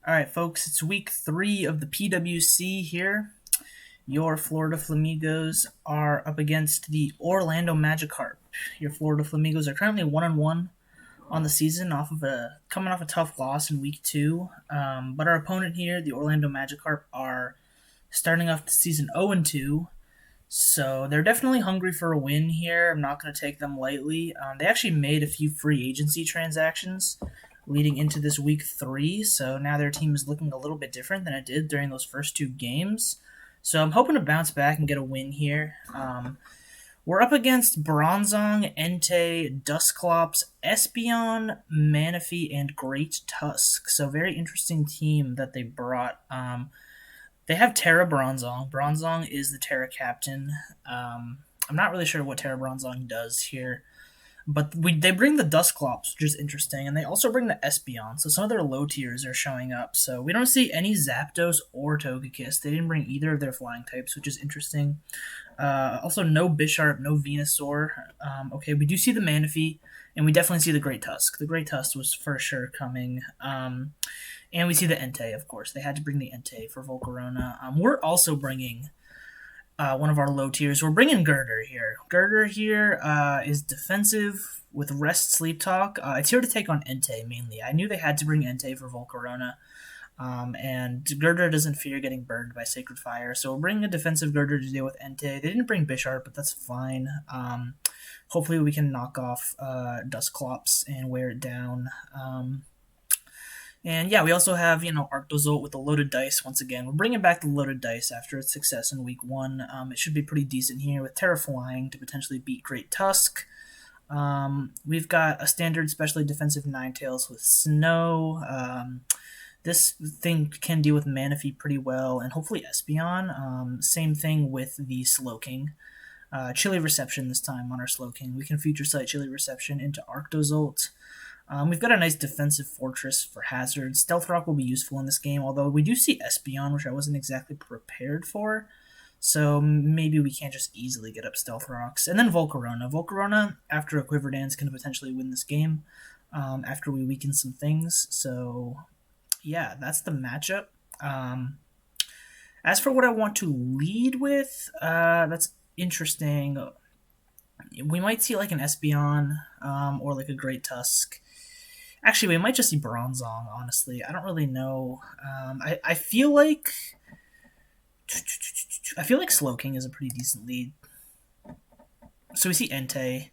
All right, folks, it's week 3 of the PWC here. Your Florida Flamigos are up against the Orlando Magikarp. Your Florida Flamigos are currently 1-1 on the season, coming off a tough loss in week 2. But our opponent here, the Orlando Magikarp, are starting off the season 0-2. So they're definitely hungry for a win here. I'm not going to take them lightly. They actually made a few free agency transactions leading into this week 3, so now their team is looking a little bit different than it did during those first 2 games. So I'm hoping to bounce back and get a win here. We're up against Bronzong, Entei, Dusclops, Espeon, Manaphy, and Great Tusk. So very interesting team that they brought. They have Terra Bronzong. Bronzong is the Terra captain. I'm not really sure what Terra Bronzong does here. But they bring the Dusclops, which is interesting, and they also bring the Espeon, so some of their low tiers are showing up. So we don't see any Zapdos or Togekiss. They didn't bring either of their flying types, which is interesting. Also, no Bisharp, no Venusaur. Okay, we do see the Manaphy, and we definitely see the Great Tusk. The Great Tusk was for sure coming. And we see the Entei, of course. They had to bring the Entei for Volcarona. We're also bringing one of our low tiers. We're bringing Girder here. Girder here is defensive with Rest Sleep Talk. It's here to take on Entei mainly. I knew they had to bring Entei for Volcarona. And Girder doesn't fear getting burned by Sacred Fire. So we're bringing a defensive Girder to deal with Entei. They didn't bring Bisharp, but that's fine. Hopefully we can knock off Dusclops and wear it down. And yeah, we also have, Arctozolt with the loaded dice once again. We're bringing back the loaded dice after its success in week 1. It should be pretty decent here with Terra Flying to potentially beat Great Tusk. We've got a standard specially defensive Ninetales with Snow. This thing can deal with Manaphy pretty well, and hopefully Espeon. Same thing with the Slowking. Chilly Reception this time on our Slowking. We can Future Sight Chilly Reception into Arctozolt. We've got a nice defensive fortress for Hazard. Stealth Rock will be useful in this game, although we do see Espeon, which I wasn't exactly prepared for. So maybe we can't just easily get up Stealth Rocks. And then Volcarona. Volcarona, after a Quiver Dance, can potentially win this game after we weaken some things. So yeah, that's the matchup. As for what I want to lead with, that's interesting. We might see like an Espeon or like a Great Tusk. Actually, we might just see Bronzong, honestly. I don't really know. I feel like Slowking is a pretty decent lead. So we see Entei.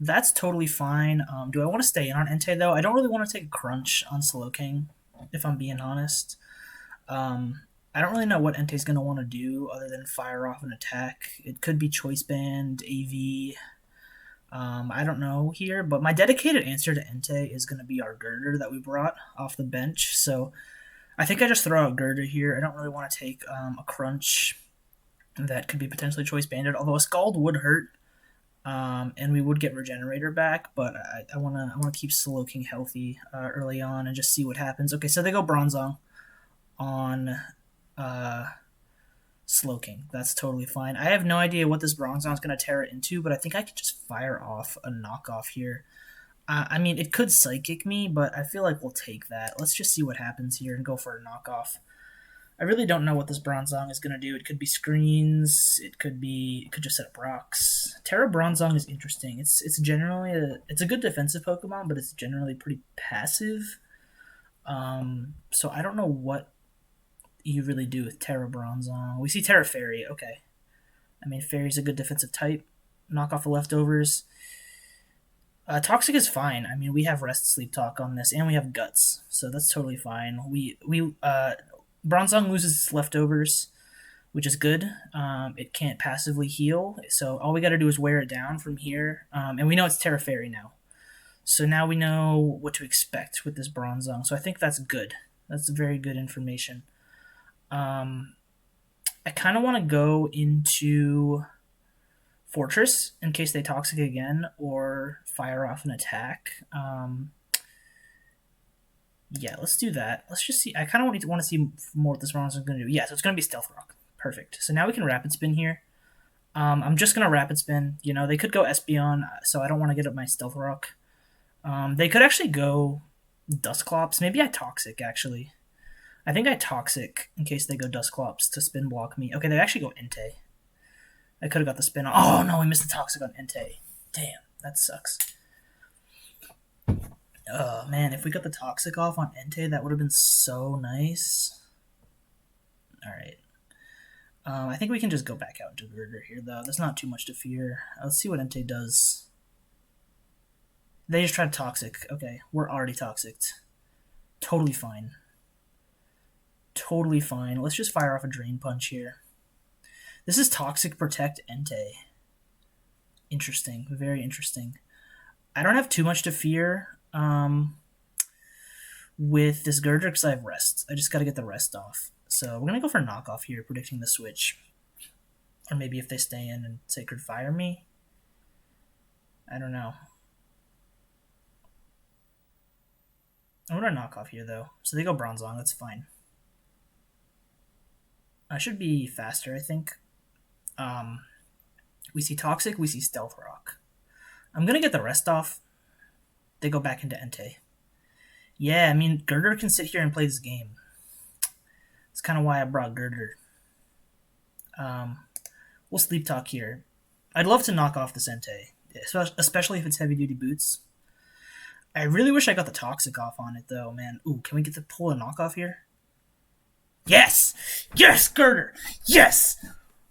That's totally fine. Do I want to stay in on Entei, though? I don't really want to take a crunch on Slowking, if I'm being honest. I don't really know what Entei's going to want to do other than fire off an attack. It could be Choice Band, AV. I don't know here, but my dedicated answer to Entei is going to be our Girder that we brought off the bench. So I think I just throw out Girder here. I don't really want to take a crunch that could be potentially Choice Banded, although a Scald would hurt, and we would get Regenerator back. But I want to keep Slowking healthy early on and just see what happens. Okay, so they go Bronzong on Slowking. That's totally fine. I have no idea what this Bronzong is going to tear it into, but I think I could just fire off a knockoff here. I mean, it could Psychic me, but I feel like we'll take that. Let's just see what happens here and go for a knockoff. I really don't know what this Bronzong is going to do. It could be screens. It could just set up rocks. Terra Bronzong is interesting. It's generally it's a good defensive Pokemon, but it's generally pretty passive. So I don't know what you really do with Terra Bronzong. We see Terra Fairy. Okay. I mean, Fairy's a good defensive type. Knock off the leftovers. Toxic is fine. I mean, we have Rest Sleep Talk on this, and we have Guts, so that's totally fine. Bronzong loses its leftovers, which is good. It can't passively heal, so all we got to do is wear it down from here, and we know it's Terra Fairy now. So now we know what to expect with this Bronzong, so I think that's good. That's very good information. I kind of want to go into Fortress in case they Toxic again or fire off an attack. Yeah, let's do that. Let's just see. I kind of want to see more what this Bronzong is going to do. Yeah, so it's going to be Stealth Rock. Perfect. So now we can Rapid Spin here. I'm just going to Rapid Spin. They could go Espeon, so I don't want to get up my Stealth Rock. They could actually go Dusclops. Maybe I Toxic, actually. I think I Toxic in case they go Dusclops to spin block me. Okay, they actually go Entei. I could have got the spin on. Oh no, we missed the Toxic on Entei. Damn, that sucks. Oh man, if we got the Toxic off on Entei, that would have been so nice. Alright. I think we can just go back out into Girder here, though. There's not too much to fear. Let's see what Entei does. They just tried Toxic. Okay, we're already Toxicked. Totally fine. Totally fine. Let's just fire off a Drain Punch here. This is Toxic Protect Entei. Interesting. Very interesting. I don't have too much to fear with this Girder because I have Rest. I just got to get the Rest off. So we're going to go for Knockoff here, predicting the switch. Or maybe if they stay in and Sacred Fire me. I don't know. I'm going to knock off here, though. So they go Bronzong. That's fine. I should be faster, I think. We see Toxic. We see Stealth Rock. I'm going to get the Rest off. They go back into Entei. Yeah, I mean, Girder can sit here and play this game. That's kind of why I brought Girder. We'll Sleep Talk here. I'd love to knock off this Entei, especially if it's heavy-duty boots. I really wish I got the Toxic off on it, though, man. Ooh, can we get to pull a knockoff here? Yes! Yes, Girder! Yes!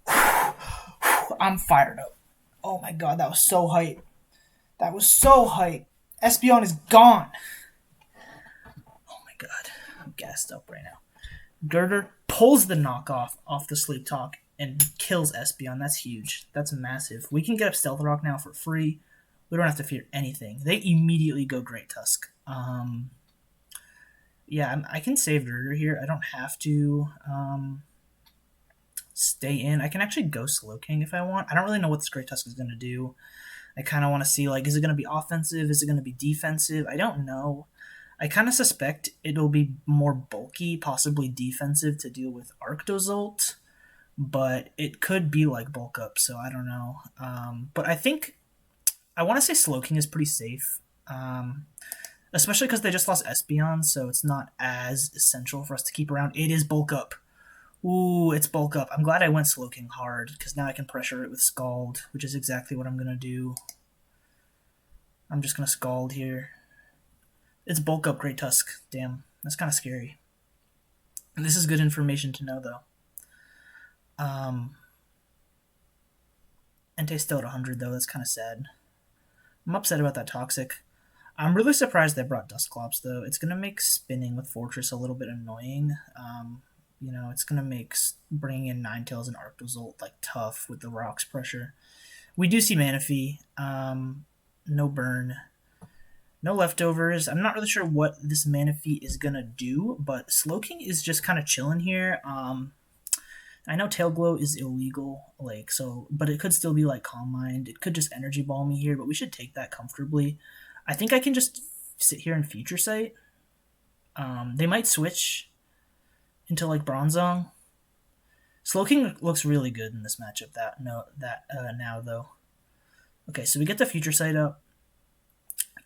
I'm fired up. Oh my god, that was so hype. That was so hype. Espeon is gone. Oh my god, I'm gassed up right now. Girder pulls the knockoff off the Sleep Talk and kills Espeon. That's huge. That's massive. We can get up Stealth Rock now for free. We don't have to fear anything. They immediately go Great Tusk. Yeah, I can save Girder here. I don't have to stay in. I can actually go Slowking if I want. I don't really know what this Great Tusk is going to do. I kind of want to see, like, is it going to be offensive? Is it going to be defensive? I don't know. I kind of suspect it'll be more bulky, possibly defensive to deal with Arctozolt, but it could be like bulk up, so I don't know. But I think I want to say Slowking is pretty safe, especially because they just lost Espeon, so it's not as essential for us to keep around. It is bulk up. Ooh, it's bulk up. I'm glad I went Slowking hard, because now I can pressure it with Scald, which is exactly what I'm going to do. I'm just going to Scald here. It's bulk up Great Tusk. Damn, that's kind of scary. And this is good information to know, though. Entei's still at 100, though. That's kind of sad. I'm upset about that Toxic. I'm really surprised they brought Dusclops, though. It's going to make spinning with Fortress a little bit annoying. You know, it's going to make bringing in Ninetales and Arctozolt, like, tough with the Rocks pressure. We do see Manaphy. No burn. No leftovers. I'm not really sure what this Manaphy is going to do, but Slowking is just kind of chilling here. I know Tail Glow is illegal, like, so, but it could still be like Calm Mind. It could just Energy Ball me here, but we should take that comfortably. I think I can just sit here and Future Sight. They might switch into like Bronzong. Slowking looks really good in this matchup. Now though. Okay, so we get the Future Sight up.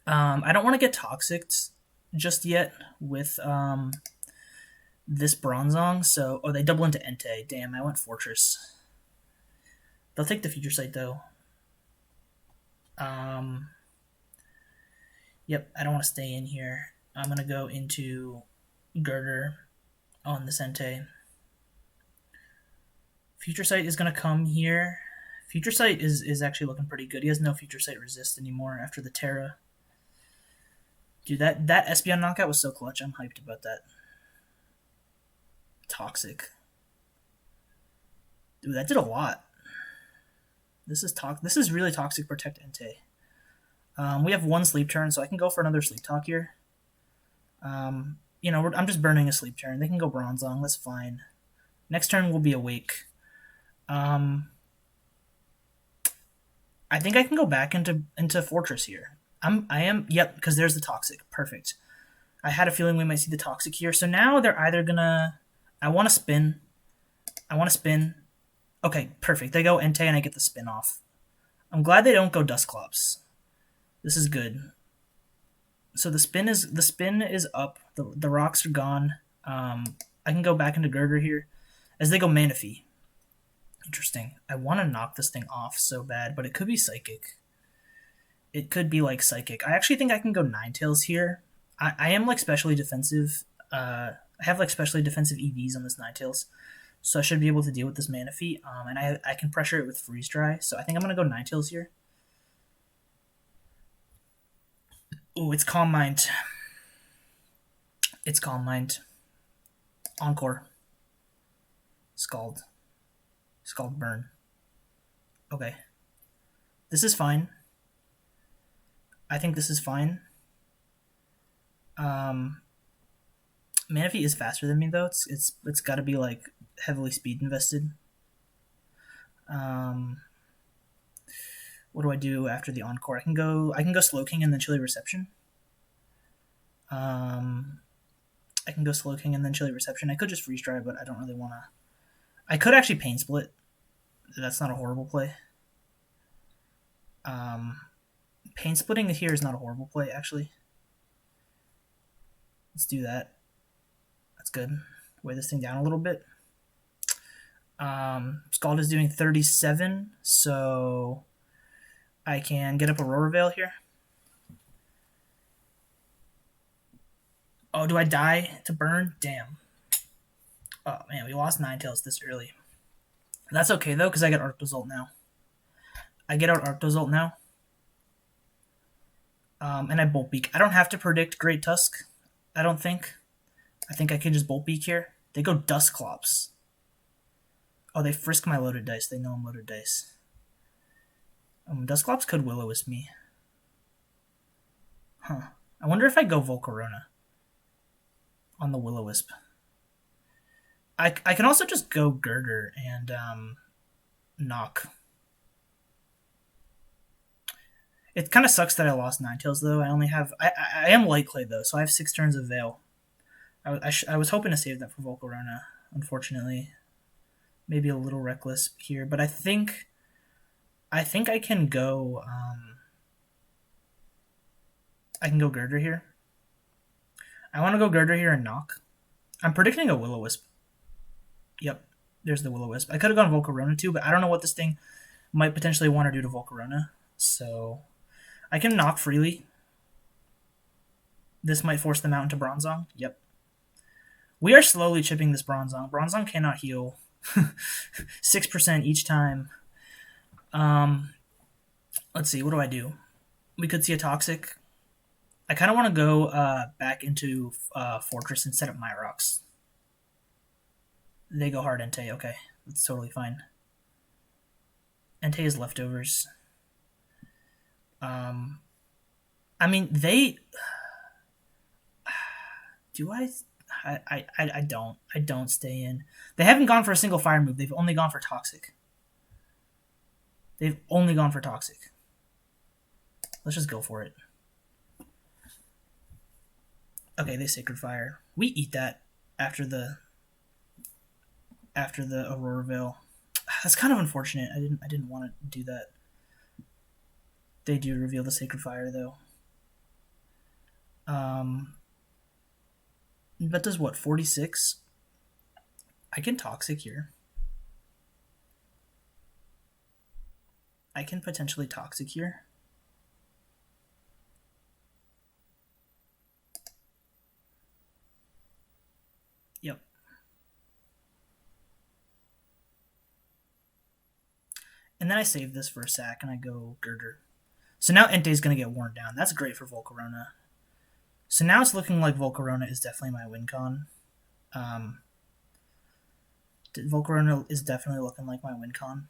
I don't want to get Toxicked just yet with this Bronzong, so... Oh, they double into Entei. Damn, I went Fortress. They'll take the Future Sight, though. Yep, I don't want to stay in here. I'm going to go into Girder on this Entei. Future Sight is going to come here. Future Sight is actually looking pretty good. He has no Future Sight resist anymore after the Terra. Dude, that Espeon knockout was so clutch. I'm hyped about that. Toxic. Dude, that did a lot. This is really Toxic Protect Entei. We have one Sleep Turn, so I can go for another Sleep Talk here. You know, I'm just burning a Sleep Turn. They can go Bronzong. That's fine. Next turn will be Awake. I think I can go back into Fortress here. Yep, because there's the Toxic. Perfect. I had a feeling we might see the Toxic here. So now they're either gonna... I want to spin. Okay, perfect. They go Entei and I get the spin off. I'm glad they don't go Dusclops. This is good. So the spin is up. The rocks are gone. I I can go back into Girder here. As they go Manaphy. Interesting. I want to knock this thing off so bad, but it could be Psychic. It could be like Psychic. I actually think I can go Ninetales here. I am like specially defensive. I have like specially defensive EVs on this Ninetales, so I should be able to deal with this Manaphy. And I can pressure it with Freeze Dry, so I think I'm gonna go Ninetales here. Ooh, it's Calm Mind. It's Calm Mind. Encore. Scald. Scald Burn. Okay. This is fine. I think this is fine. Manaphy is faster than me though. It's got to be like heavily speed invested. What do I do after the Encore? I can go Slowking and then Chilly Reception. I can go Slowking and then Chilly Reception. I could just Freeze Dry, but I don't really want to. I could actually Pain Split. That's not a horrible play. Pain Splitting here is not a horrible play, actually. Let's do that. That's good. Weigh this thing down a little bit. Scald is doing 37, so I can get up Aurora Veil here. Oh, do I die to burn? Damn. Oh, man, we lost Ninetales this early. That's okay, though, because I get Arctozolt now. I get out Arctozolt now. And I Bolt Beak. I don't have to predict Great Tusk, I don't think. I think I can just Bolt Beak here. They go Dusclops. Oh, they frisk my loaded dice. They know I'm loaded dice. Dusclops could Will-O-Wisp me. Huh. I wonder if I go Volcarona on the Will-O-Wisp. I can also just go Girder and knock. It kind of sucks that I lost Ninetales, though. I only have... I am Light Clay, though, so I have 6 turns of Veil. I was hoping to save that for Volcarona, unfortunately. Maybe a little reckless here, but I think I can go... I can go Girder here. I want to go Girder here and knock. I'm predicting a Will-O-Wisp. Yep, there's the Will-O-Wisp. I could have gone Volcarona too, but I don't know what this thing might potentially want to do to Volcarona. So I can knock freely. This might force them out into Bronzong. Yep. We are slowly chipping this Bronzong. Bronzong cannot heal. 6% each time. Let's see, what do I do? We could see a Toxic. I kind of want to go back into Fortress and set up my rocks. They go hard Entei. Okay, that's totally fine. Entei is leftovers. I mean, they... Do I don't. I don't stay in. They haven't gone for a single fire move. They've only gone for Toxic. They've only gone for Toxic. Let's just go for it. Okay, they Sacred Fire. We eat that after the Aurora Veil. That's kind of unfortunate. I didn't want to do that. They do reveal the Sacred Fire though. That does what, 46? I can Toxic here. I can potentially Toxic here. Yep. And then I save this for a sack and I go Girder. So now Entei's going to get worn down. That's great for Volcarona. So now it's looking like Volcarona is definitely my win con. Volcarona is definitely looking like my win con.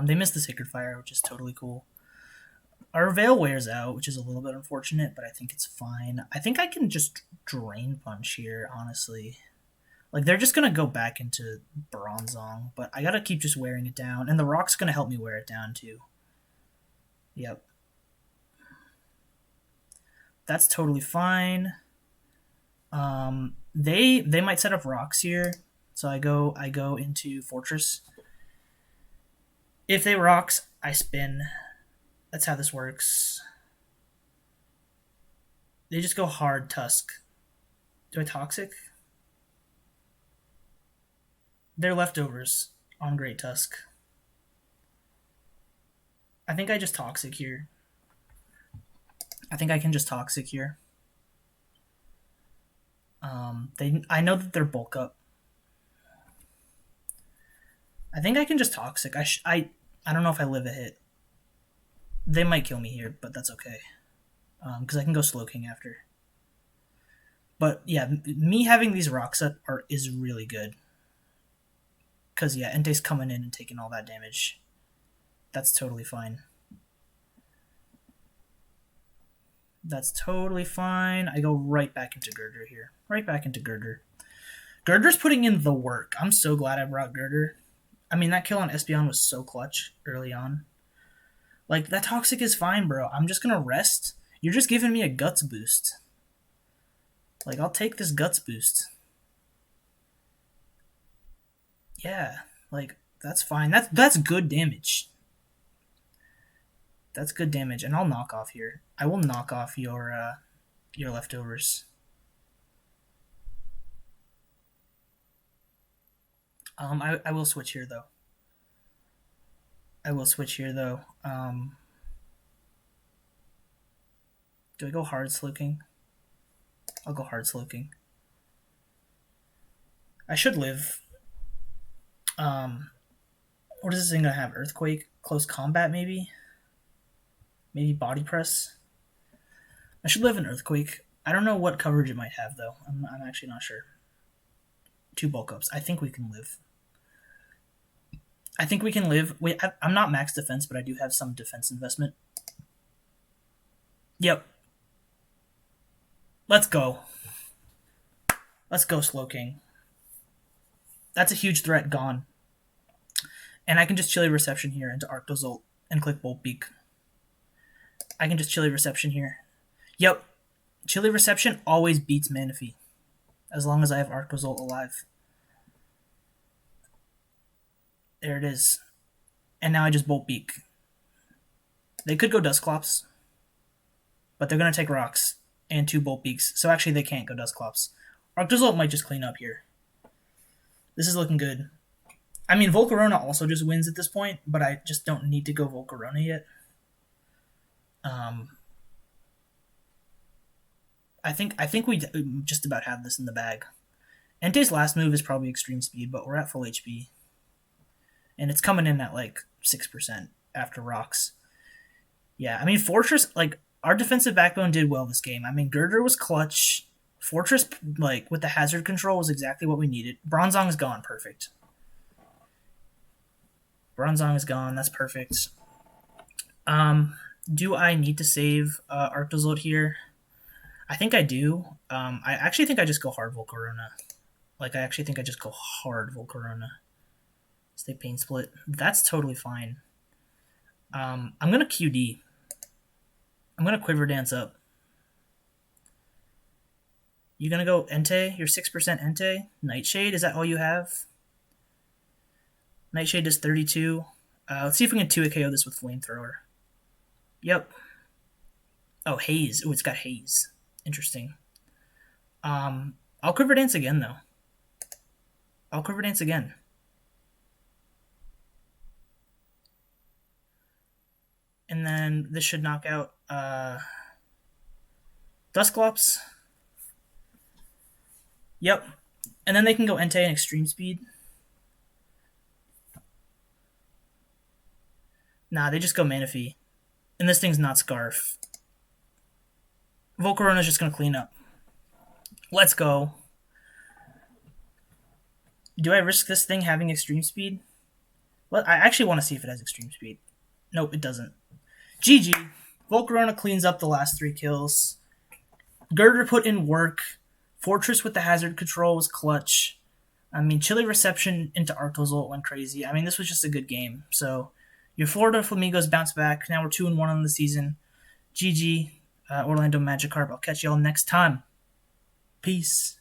They missed the Sacred Fire, which is totally cool. Our Veil wears out, which is a little bit unfortunate, but I think it's fine. I think I can just Drain Punch here, honestly. Like, they're just going to go back into Bronzong, but I got to keep just wearing it down. And the Rock's going to help me wear it down, too. Yep. That's totally fine. They might set up rocks here, so I go into Fortress. If they rocks, I spin. That's how this works. They just go hard Tusk. Do I Toxic? They're leftovers on Great Tusk. I think I just Toxic here. I think I can just Toxic here. I know that they're bulk up. I think I can just Toxic. I don't know if I live a hit. They might kill me here, but that's okay. Because I can go Slowking after. But yeah, me having these rocks up is really good. Because yeah, Entei's coming in and taking all that damage. That's totally fine. That's totally fine. I go right back into Girder here. Right back into Girder. Girder's putting in the work. I'm so glad I brought Girder. I mean, that kill on Espeon was so clutch early on. Like, that Toxic is fine, bro. I'm just gonna rest. You're just giving me a Guts boost. Like, I'll take this Guts boost. Yeah, like, that's fine. That's good damage. That's good damage, and I'll knock off here. I will knock off your leftovers. I will switch here though. Do I go hard Slowking? I'll go hard Slowking. I should live. What is this thing gonna have? Earthquake? Close combat maybe? Maybe body press? I should live an Earthquake. I don't know what coverage it might have though. I'm actually not sure. 2 bulk ups. I think we can live. Wait, I'm not max defense, but I do have some defense investment. Yep. Let's go. Let's go, Slowking. That's a huge threat gone. And I can just Chilly Reception here into Arctozolt and click Bolt Beak. I can just Chilly Reception here. Yep. Chilly Reception always beats Manaphy. As long as I have Arctozolt alive. There it is. And now I just Bolt Beak. They could go Dusclops. But they're going to take rocks. And 2 Bolt Beaks. So actually they can't go Dusclops. Arctozolt might just clean up here. This is looking good. I mean, Volcarona also just wins at this point, but I just don't need to go Volcarona yet. I think we just about have this in the bag. Entei's last move is probably Extreme Speed, but we're at full HP. And it's coming in at like 6% after rocks. Yeah, I mean, Fortress, like, our defensive backbone did well this game. I mean, Girder was clutch. Fortress, like, with the hazard control was exactly what we needed. Bronzong is gone. Perfect. Bronzong is gone. That's perfect. Do I need to save Arctozolt here? I think I do. I actually think I just go hard Volcarona. Like, I actually think I just go hard Volcarona. Stay Pain Split. That's totally fine. I'm going to QD. I'm going to Quiver Dance up. You going to go Entei? You're 6% Entei? Nightshade? Is that all you have? Nightshade does 32. Let's see if we can 2 KO this with Flamethrower. Yep. Oh, Haze. Oh, it's got Haze. Interesting. I'll Quiver Dance again, though. I'll Quiver Dance again. And then this should knock out Dusclops. Yep. And then they can go Entei and Extreme Speed. Nah, they just go Manaphy. And this thing's not Scarf. Volcarona's just going to clean up. Let's go. Do I risk this thing having Extreme Speed? Well, I actually want to see if it has Extreme Speed. Nope, it doesn't. GG. Volcarona cleans up the last 3 kills. Girder put in work. Fortress with the hazard control was clutch. I mean, Chilly Reception into Arctozolt went crazy. I mean, this was just a good game. So, your Florida Flamigos bounce back. Now we're 2-1 on the season. GG, Orlando Magikarp. I'll catch y'all next time. Peace.